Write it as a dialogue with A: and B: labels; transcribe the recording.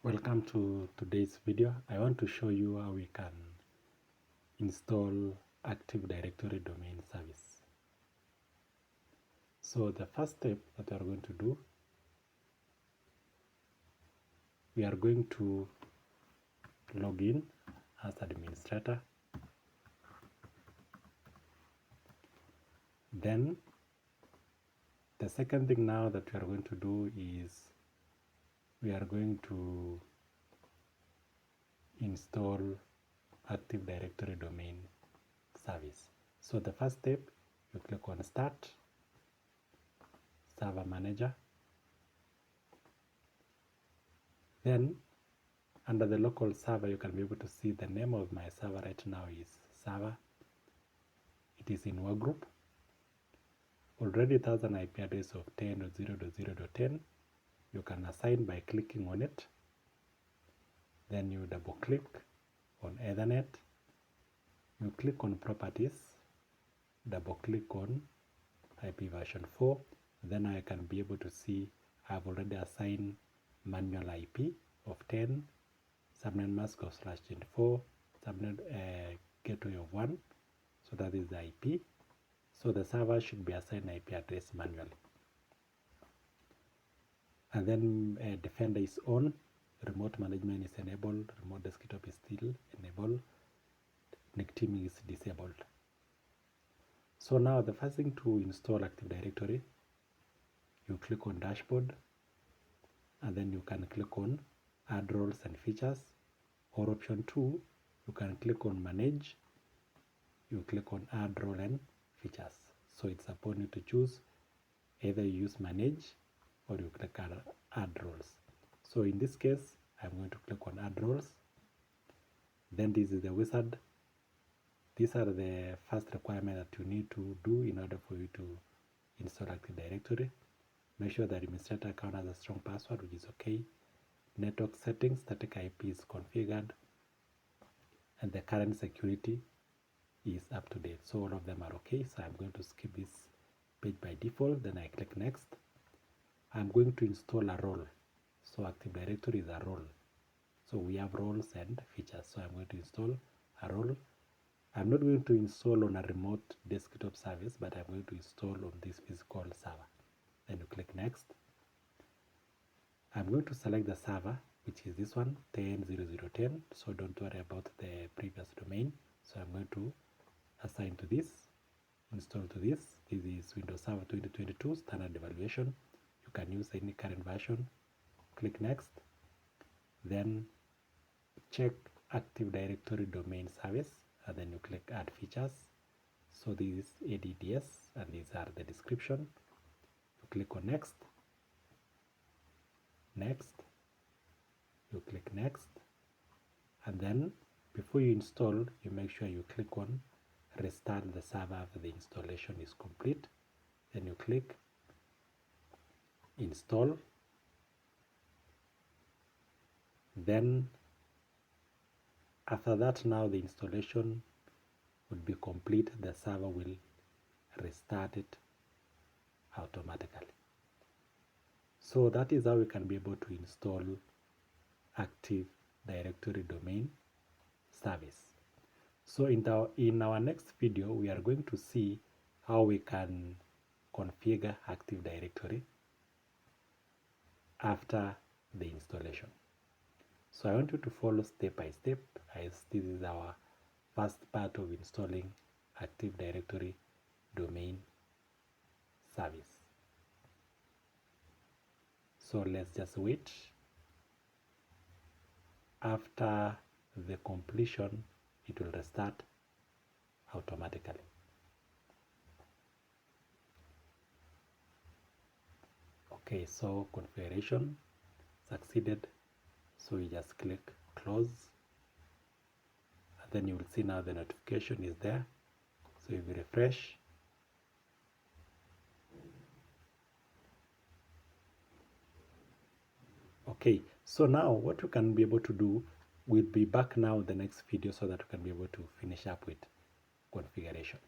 A: Welcome to today's video. I want to show you how we can install Active Directory domain service. So the first step that we are going to do, we are going to log in as administrator. Then the second thing now that we are going to do is we are going to install Active Directory domain service. So the first step, you click on Start, Server Manager. Then under the local server, you can be able to see the name of my server right now is server. It is in workgroup. Already it has an IP address of 10.0.0.10. You can assign by clicking on it. Then you double click on Ethernet. You click on Properties. Double click on IP version 4. Then I can be able to see I've already assigned manual IP of 10, subnet mask of /24, subnet gateway of 1. So that is the IP. So the server should be assigned IP address manually. And then Defender is on, remote management is enabled, remote desktop is still enabled, NIC teaming is disabled. So now the first thing to install Active Directory, you click on Dashboard, and then you can click on Add Roles and Features, or option 2, you can click on Manage, you click on Add Role and Features. So it's upon you to choose, either you use Manage or you click Add Roles. So in this case, I'm going to click on Add Roles. Then this is the wizard. These are the first requirements that you need to do in order for you to install Active Directory. Make sure the administrator account has a strong password, which is okay. Network settings, static IP is configured, and the current security is up to date. So all of them are okay. So I'm going to skip this page by default. Then I click Next. I'm going to install a role. So Active Directory is a role. So we have roles and features. So I'm going to install a role. I'm not going to install on a remote desktop service, but I'm going to install on this physical server. Then you click Next. I'm going to select the server, which is this one, 10.0.0.10. So don't worry about the previous domain. So I'm going to assign to this, install to this. This is Windows Server 2022 standard evaluation. You can use any current version. Click Next. Then check Active Directory domain service, and then you click Add Features. So this is ADDS, and these are the description. You click on Next. Next. You click Next. And then before you install, you make sure you click on Restart the server after the installation is complete. Then you click Install. Then after that, now the installation would be complete. The server will restart it automatically. So that is how we can be able to install Active Directory domain service. So in our next video, we are going to see how we can configure Active Directory after the installation. So I want you to follow step by step, as this is our first part of installing Active Directory domain service. So let's just wait. After the completion, it will restart automatically. Okay, so configuration succeeded. So you just click Close, and then you will see now the notification is there. So if you refresh, okay, so now what you can be able to do, we'll be back now in the next video so that we can be able to finish up with configuration.